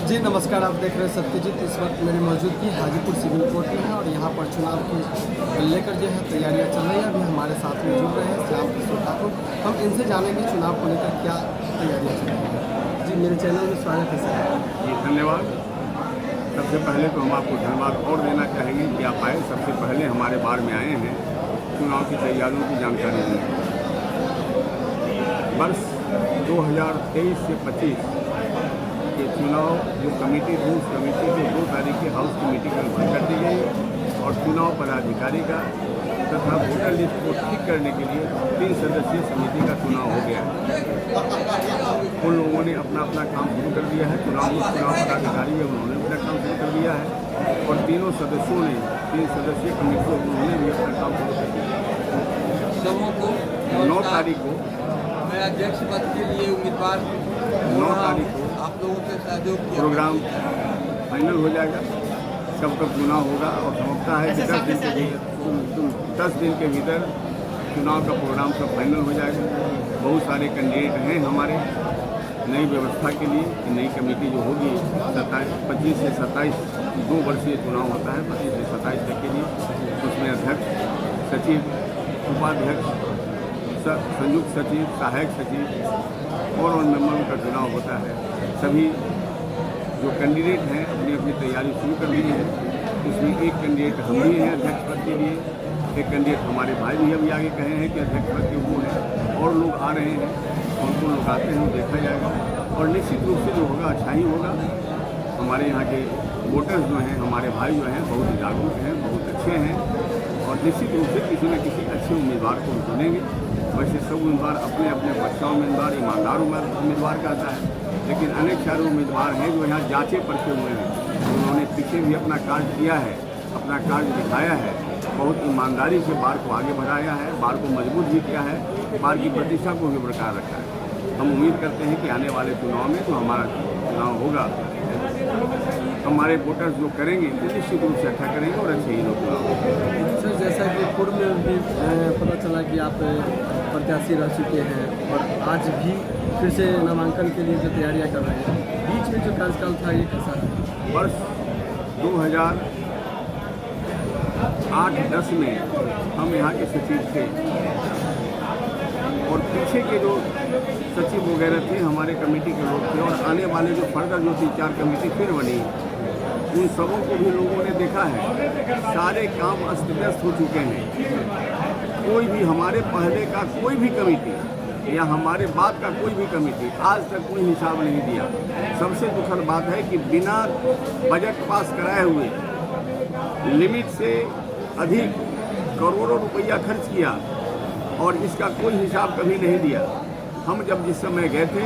जी नमस्कार, आप देख रहे हैं सत्यजीत। इस वक्त मेरी मौजूदगी हाजीपुर सिविल कोर्ट में है और यहाँ पर चुनाव की लेकर जो है तैयारियाँ चल रही हैं। अभी हमारे साथ में जुड़ रहे हैं श्याम किशोर ठाकुर। हम इनसे जानेंगे चुनाव को लेकर क्या तैयारियाँ चल रही हैं। जी मेरे चैनल में स्वागत है सर। जी धन्यवाद। सबसे पहले तो हम आपको धन्यवाद और देना चाहेंगे कि आप आए, सबसे पहले हमारे बार में आए हैं चुनाव की तैयारियों की जानकारी देने। वर्ष 2023 से 25 के चुनाव जो कमेटी थी, उस कमेटी को 2 तारीख के हाउस कमेटी में बंद कर दी गई और चुनाव पदाधिकारी का तथा वोटर लिस्ट को ठीक करने के लिए 3 सदस्यीय समिति का चुनाव हो गया है। उन लोगों ने अपना अपना काम शुरू कर दिया है। चुनाव पदाधिकारी है, उन्होंने अपना काम शुरू कर दिया है और तीनों सदस्यों ने 3 सदस्यीय कमेटी को उन्होंने भी अपना काम शुरू कर दिया। 9 तारीख को मैं अध्यक्ष पद के लिए उम्मीदवार 9 तारीख को आप लोगों से सहयोग प्रोग्राम फाइनल हो जाएगा। कब तक चुनाव होगा और समझता है कि 10 दिन के भीतर चुनाव का प्रोग्राम सब फाइनल हो जाएगा। बहुत सारे कैंडिडेट हैं हमारे नई व्यवस्था के लिए कि नई कमेटी जो होगी 25 से 27 2 वर्षीय चुनाव होता है 25 से 27 तक के लिए। उसमें अध्यक्ष, सचिव, उपाध्यक्ष, संयुक्त सचिव, सहायक सचिव और उन मेंबरों का चुनाव होता है। सभी जो कैंडिडेट हैं अपनी अपनी तैयारी शुरू कर दी है। इसमें एक कैंडिडेट हम भी हैं अध्यक्ष पद के लिए, एक कैंडिडेट हमारे भाई भी अभी आगे कहे हैं कि अध्यक्ष पद के वो हैं और लोग आ रहे हैं। उनको लोग आते हैं, देखा जाएगा और निश्चित रूप से जो होगा अच्छा ही होगा। हमारे यहाँ के वोटर्स जो हैं, हमारे भाई जो हैं, बहुत जागरूक हैं, बहुत अच्छे हैं और निश्चित रूप से किसी न किसी अच्छे उम्मीदवार को चुनेंगे। वैसे सब उम्मीदवार अपने अपने बच्चा उम्मीदवार, ईमानदार उम्मीदवार का आता है, लेकिन अनेक सारे उम्मीदवार हैं जो यहाँ जांचे परखे हुए हैं। उन्होंने पीछे भी अपना कार्य किया है, अपना कार्य दिखाया है, बहुत ईमानदारी से बार को आगे बढ़ाया है, बार को मजबूत भी किया है, बार की प्रतिष्ठा को भी बरकरार रखा है। हम उम्मीद करते हैं कि आने वाले चुनाव में जो हमारा चुनाव होगा हमारे वोटर्स जो करेंगे तो निश्चित रूप से अच्छा करेंगे और अच्छे ही लोग चुनाव। सर जैसा कि पूर्व में भी पता चला कि आप प्रत्याशी रह चुके हैं और आज भी फिर से नामांकन के लिए जो तैयारियां कर रहे हैं, बीच में जो कार्यकाल था ये कैसा है? वर्ष 2008-10 में हम यहाँ के सचिव थे और पीछे के जो सचिव वगैरह थे हमारे कमेटी के लोग थे और आने वाले जो फर्दर जो 3-4 कमेटी फिर बनी, उन सबों को भी लोगों ने देखा है। सारे काम अस्त व्यस्त हो चुके हैं। कोई भी हमारे पहले का कोई भी कमेटी या हमारे बाद का कोई भी कमेटी आज तक कोई हिसाब नहीं दिया। सबसे दुखद बात है कि बिना बजट पास कराए हुए लिमिट से अधिक करोड़ों रुपया खर्च किया और इसका कोई हिसाब कभी नहीं दिया। हम जब जिस समय गए थे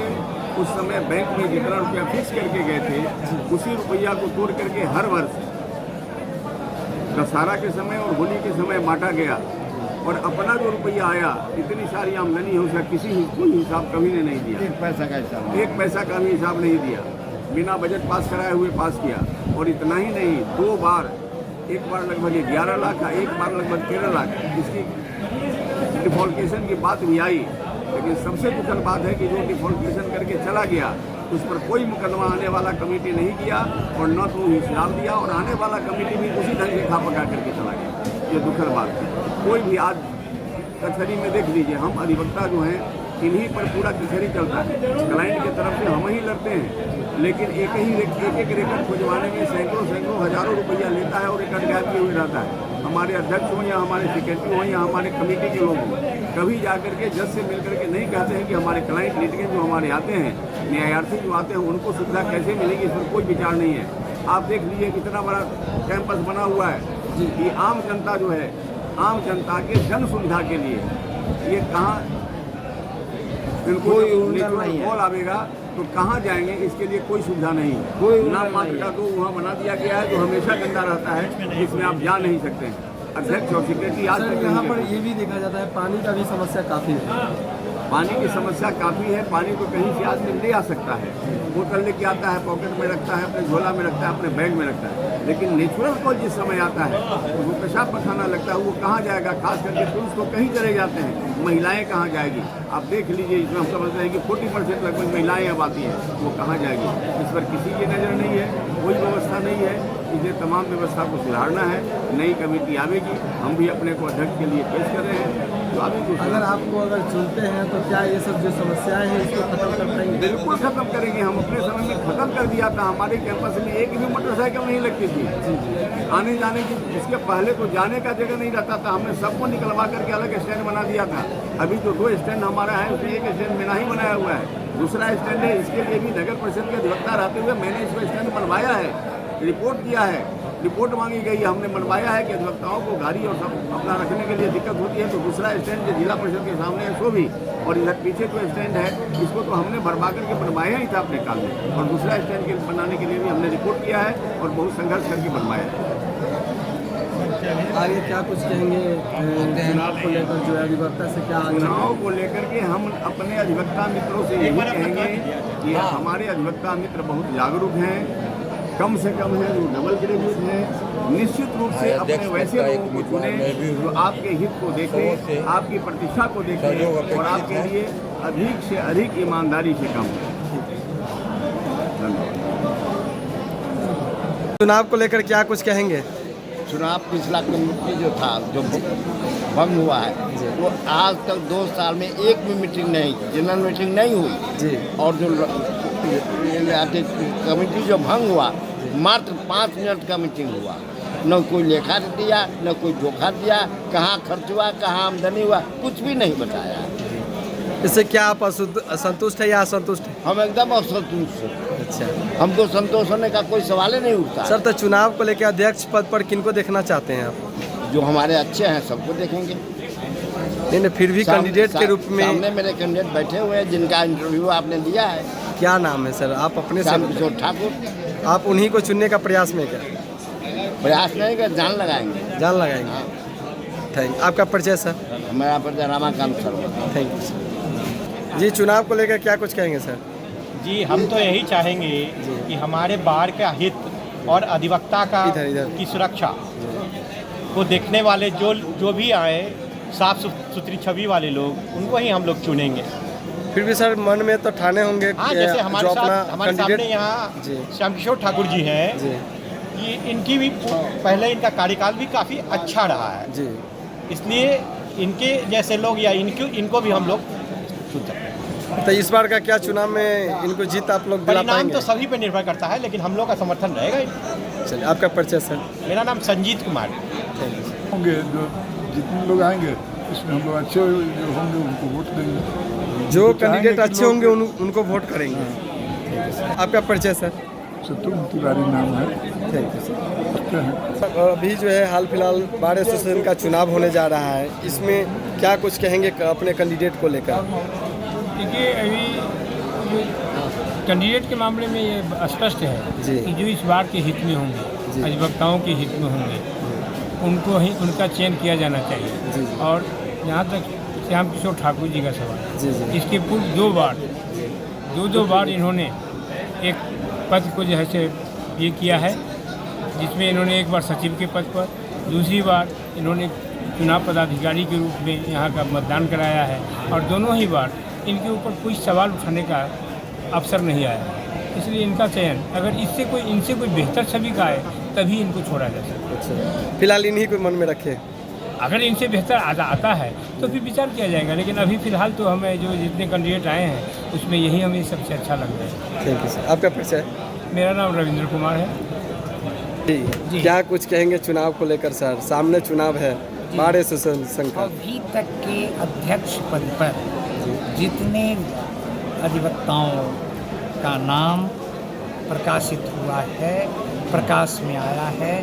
उस समय बैंक में जितना रुपया फिक्स करके गए थे उसी रुपया को तोड़ करके हर वर्ष दशहरा के समय और होली के समय बांटा गया और अपना जो रुपया आया इतनी सारी आमदनी हो उसका कोई हिसाब कभी ने नहीं दिया। 1 पैसा का हिसाब, 1 पैसा का भी हिसाब नहीं दिया। बिना बजट पास कराए हुए पास किया और इतना ही नहीं, 2 बार, एक बार लगभग 11 लाख, एक बार लगभग 13 लाख इसकी डिफॉल्टेशन की बात भी आई। लेकिन सबसे दुखद बात है कि जो डिफॉल्टेशन करके चला गया उस पर कोई मुकदमा आने वाला कमेटी नहीं किया और न तो हिसाब दिया और आने वाला कमेटी भी उसी ढंग से खा पका करके चला गया। ये दुखद बात है। कोई भी आज कचहरी में देख लीजिए, हम अधिवक्ता जो हैं इन्हीं पर पूरा कचहरी चलता है। क्लाइंट की तरफ से हम ही लड़ते हैं, लेकिन एक रिकॉर्ड खुजवाने में सैकड़ों हजारों रुपया लेता है और रिकॉर्ड गायब किए हुए रहता है। हमारे अध्यक्ष हों या हमारे सेक्रेटरी हों या हमारे कमेटी के लोग हों, कभी जाकर के जज से मिलकर के नहीं कहते हैं कि हमारे क्लाइंट लिटिगेंट जो हमारे आते हैं, न्यायार्थी जो आते हैं, उनको सुविधा कैसे मिलेगी, इस पर कोई विचार नहीं है। आप देख लीजिए कितना बड़ा कैंपस बना हुआ है कि आम जनता जो है, आम जनता के जन सुविधा के लिए ये कहाँ इनको कॉल आवेगा तो कहाँ जाएंगे, इसके लिए कोई सुविधा नहीं। ना मात्रा तो वहाँ बना दिया गया है जो हमेशा गंदा रहता है, इसमें आप जा नहीं सकते हैं। अध्यक्ष और सेक्रेटरी आज तक यहाँ पर ये भी देखा जाता है पानी का भी समस्या काफ़ी है। पानी की समस्या काफ़ी है। पानी तो कहीं से आदमी ले आ सकता है, बोतल लेके आता है, पॉकेट में रखता है, अपने झोला में रखता है, अपने बैग में रखता है, लेकिन नेचुरल कॉल जिस समय आता है तो वो पेशाब पखाना लगता है, वो कहाँ जाएगा? खास करके पुरुष तो कहीं चले जाते हैं, महिलाएं कहाँ जाएगी? आप देख लीजिए, इसमें हम समझते हैं कि 40% लगभग महिलाएं अब आती हैं, वो कहाँ जाएगी? इस पर किसी की नज़र नहीं है, कोई व्यवस्था नहीं है। इसलिए तमाम व्यवस्था को सुधारना है। नई कमेटी आवेगी, हम भी अपने को अध्यक्ष के लिए पेश कर रहे हैं। तो अभी कुछ अगर आपको अगर चुनते हैं तो क्या ये सब जो समस्याएं हैं इसको खत्म कर पाएंगे? बिल्कुल खत्म करेंगे। हम अपने समय में खत्म कर दिया था। हमारे कैंपस में एक भी मोटरसाइकिल नहीं लगती थी आने जाने की। इसके पहले तो जाने का जगह नहीं रहता था, हमने सबको निकलवा करके अलग स्टैंड बना दिया था। अभी जो 2 स्टैंड हमारा है उसमें एक स्टैंड बिना ही बनाया हुआ है, दूसरा स्टैंड है। इसके लिए भी नगर परिषद के अधिवक्ता रहते हुए मैंने इसको स्टैंड बनवाया है, रिपोर्ट किया है, रिपोर्ट मांगी गई है, हमने बनवाया है कि अधिवक्ताओं को गाड़ी और सब अपना रखने के लिए दिक्कत होती है। तो दूसरा स्टैंड जो जिला परिषद के सामने है सो भी, और इधर पीछे जो स्टैंड है इसको तो हमने भरवा करके बनवाया ही था अपने काल में, और दूसरा स्टैंड के बनाने के लिए भी हमने रिपोर्ट किया है और बहुत संघर्ष करके बनवाया है। आगे क्या कुछ कहेंगे चुनाव को लेकर, जो है अधिवक्ता से क्या चुनाव को लेकर के हम अपने अधिवक्ता मित्रों से यही कहेंगे कि हमारे अधिवक्ता मित्र बहुत जागरूक हैं, कम से कम है जो डबल ग्रेजुएट हैं। निश्चित रूप से अपने वैसे लोगों को चुनें जो आपके हित को देखें, आपकी प्रतिष्ठा को देखें और आपके लिए अधिक से अधिक ईमानदारी से काम करें। चुनाव को लेकर क्या कुछ कहेंगे? चुनाव पिछला कमेटी जो था, जो भंग हुआ है, वो आज तक 2 साल में एक भी मीटिंग नहीं, जनरल मीटिंग नहीं हुई जी। और जो कमेटी जो भंग हुआ, मात्र 5 मिनट का मीटिंग हुआ। न कोई लेखा दिया, न कोई जोखा दिया, कहाँ खर्च हुआ, कहाँ आमदनी हुआ, कुछ भी नहीं बताया। इससे क्या आप असंतुष्ट है या असंतुष्ट है? हम एकदम असंतुष्ट हैं। अच्छा, हमको संतोष होने का कोई सवाल ही नहीं उठता। सर तो चुनाव को लेकर अध्यक्ष पद पर किनको देखना चाहते हैं आप? जो हमारे अच्छे हैं सबको देखेंगे। नहीं, फिर भी कैंडिडेट के रूप में सामने मेरे कैंडिडेट बैठे हुए हैं जिनका इंटरव्यू आपने दिया है। क्या नाम है सर? आप अपने श्याम से किशोर ठाकुर। आप उन्हीं को चुनने का प्रयास में क्या प्रयास नहीं कर, जान लगाएंगे। जान लगाएंगे? हाँ। थैंक। आपका परिचय सर? मेरा परिचय Ramakant Sharma. Thank you sir. जी, चुनाव को लेकर क्या कुछ कहेंगे सर? जी, हम तो यही चाहेंगे कि हमारे बार का हित और अधिवक्ता का इधर। की सुरक्षा को देखने वाले जो भी आए, साफ सुथरी छवि वाले लोग, उनको ही हम लोग चुनेंगे। फिर भी सर मन में तो ठाने होंगे हाँ, जैसे हमारे सामने कैंडिडेट यहाँ जी। श्याम किशोर ठाकुर जी हैं जी कि इनकी भी पहले इनका कार्यकाल भी काफ़ी अच्छा रहा है जी, इसलिए इनके जैसे लोग या इनको भी हम लोग चुन सकते हैं। तो इस बार का क्या चुनाव में इनको जीत आप लोग दिला परिणाम पाएंगे? तो सभी पे निर्भर करता है, लेकिन हम लोग का समर्थन रहेगा। चलिए, आपका परिचय सर? मेरा नाम संजीत कुमार। Thank you. होंगे जो जितने लोग आएंगे इसमें हम लोग अच्छे जो होंगे उनको वोट देंगे। जो कैंडिडेट अच्छे होंगे उनको वोट करेंगे। आपका परिचय सर? शत्रुघ्न तिवारी नाम है। Thank you sir. अभी जो है हाल फिलहाल बार एसोसिएशन का चुनाव होने जा रहा है, इसमें क्या कुछ कहेंगे अपने कैंडिडेट को लेकर? देखिए, अभी कैंडिडेट के मामले में ये स्पष्ट है जी। कि जो इस बार के हित में होंगे, जी। अधिवक्ताओं के हित में होंगे, उनको ही उनका चयन किया जाना चाहिए। जी जी। और जहाँ तक श्याम किशोर ठाकुर जी का सवाल, जी जी। इसके पूर्व 2 बार इन्होंने एक पद को जो है से ये किया है, जिसमें इन्होंने एक बार सचिव के पद पर, दूसरी बार इन्होंने चुनाव पदाधिकारी के रूप में यहाँ का मतदान कराया है, और दोनों ही बार इनके ऊपर कोई सवाल उठाने का अवसर नहीं आया। इसलिए इनका चयन अगर इनसे कोई बेहतर छवि का आए तभी इनको छोड़ा जा सकता है। अच्छा, फिलहाल इन्हीं को मन में रखे। अगर इनसे बेहतर आता है तो फिर विचार किया जाएगा, लेकिन अभी फ़िलहाल तो हमें जो जितने कैंडिडेट आए हैं उसमें यही हमें सबसे अच्छा लग रहा है। Thank you sir. आपका परिचय? मेरा नाम रविंद्र कुमार है। जी, क्या कुछ कहेंगे चुनाव को लेकर सर? सामने चुनाव है बार एसोसिएशन का। अभी तक के अध्यक्ष पद पर जितने अधिवक्ताओं का नाम प्रकाशित हुआ है, प्रकाश में आया है,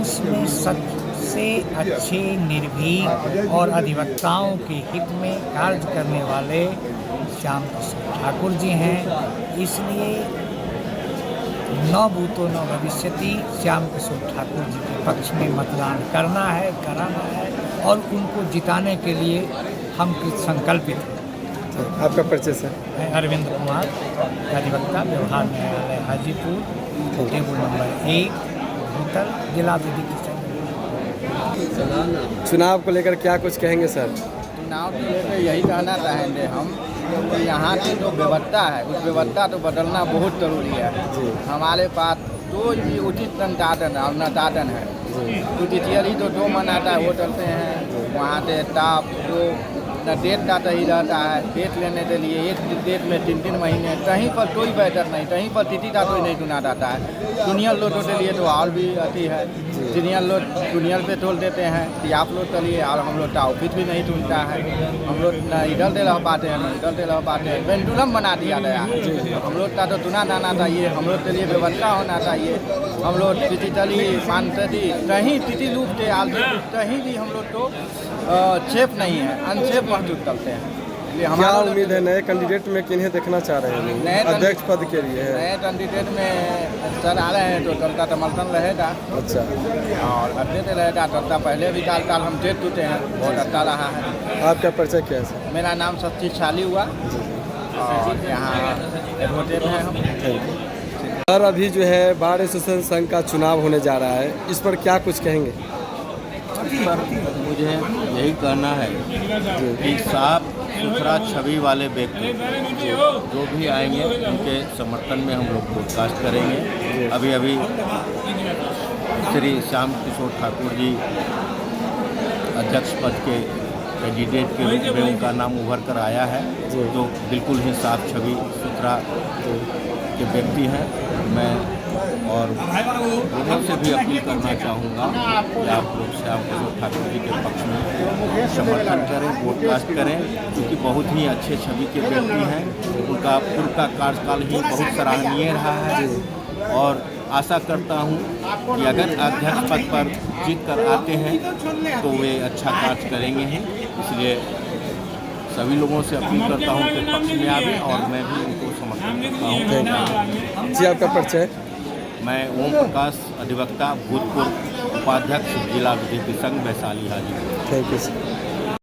उसमें सबसे अच्छे, निर्भीक और अधिवक्ताओं के हित में कार्य करने वाले श्याम किशोर ठाकुर जी हैं। इसलिए न भूतो न भविष्यति, श्याम किशोर ठाकुर जी के पक्ष में मतदान करना है, कराना है, और उनको जिताने के लिए हम संकल्पित हैं। आपका परिचय सर? मैं अरविंद कुमार, अधिवक्ता, व्यवहार न्यायालय हाजीपुर, टेबल नंबर 1, भूतल, जिला विधिक सेवा। चुनाव को लेकर क्या कुछ कहेंगे सर? चुनाव को लेकर यही कहना चाहेंगे हम कि यहाँ की जो व्यवस्था है उस व्यवस्था तो बदलना बहुत जरूरी है। हमारे पास कोई भी उचित संसाधन और संसाधन है, जुडिशियरी तो जो मन आता है वो चलते हैं। वहाँ से स्टाफ जो न डेट का सही रहता है, डेट लेने के लिए एक डेट में 3-3 महीने, कहीं पर कोई बैठक नहीं, कहीं पर तिथि का कोई नहीं सुना जाता है। जूनियर लोगों के लिए तो और भी अति है, सीनियर लोग जूनियर पे तोड़ देते हैं कि आप लोग चलिए, और हम लोग का ऑफिस भी नहीं सुनता है। हम लोग न इधर से रह पाते हैं, न इधर से रह पाते हैं। पेंडुलम बना दिया गया है। हम लोग का तो सुना जाना चाहिए, हम लोग के लिए व्यवस्था होना चाहिए। हम लोग डिजिटली मानसदी कहीं तिथि रूप से कहीं भी हम लोग को सेफ नहीं है, अनसेफ महसूस करते हैं। क्या उम्मीद है नए कैंडिडेट में किन्हें देखना चाह रहे हैं अध्यक्ष पद के लिए? नए कैंडिडेट में सर आ रहे हैं तो जनता समर्थन रहेगा। अच्छा, और अच्छे से रहेगा। जनता पहले भी काल हम देख चुके हैं, बहुत अच्छा रहा है। आपका परिचय क्या है सर? मेरा नाम सच्ची छाली हुआ और यहाँ एडवोकेट हैं हम। सर अभी जो है बार एसोसिएशन संघ का चुनाव होने जा रहा है, इस पर क्या कुछ कहेंगे? मुझे यही कहना है कि साफ सुथरा छवि वाले व्यक्ति जो भी आएंगे उनके समर्थन में हम लोग पॉडकास्ट करेंगे। अभी श्री श्याम किशोर ठाकुर जी अध्यक्ष पद के कैंडिडेट के रूप में उनका नाम उभर कर आया है, जो बिल्कुल ही साफ छवि सुथरा के व्यक्ति हैं। मैं और लोगों से भी अपील करना चाहूँगा कि आप लोग श्याम किशोर ठाकुर जी के पक्ष में समर्थन करें, पॉडकास्ट करें, क्योंकि बहुत ही अच्छे छवि के व्यक्ति हैं। उनका पूर्व का कार्यकाल ही बहुत सराहनीय रहा है और आशा करता हूँ कि अगर अध्यक्ष पद पर जीत कर आते हैं तो वे अच्छा कार्य करेंगे ही। इसलिए सभी लोगों से अपील करता हूँ कि पक्ष में आवे और मैं भी उनको समर्थन करता हूँ। जी आपका परिचय? मैं ओम प्रकाश, अधिवक्ता, भूतपूर्व उपाध्यक्ष, जिला विधिक संघ, Vaishali Hajipur. Thank you sir.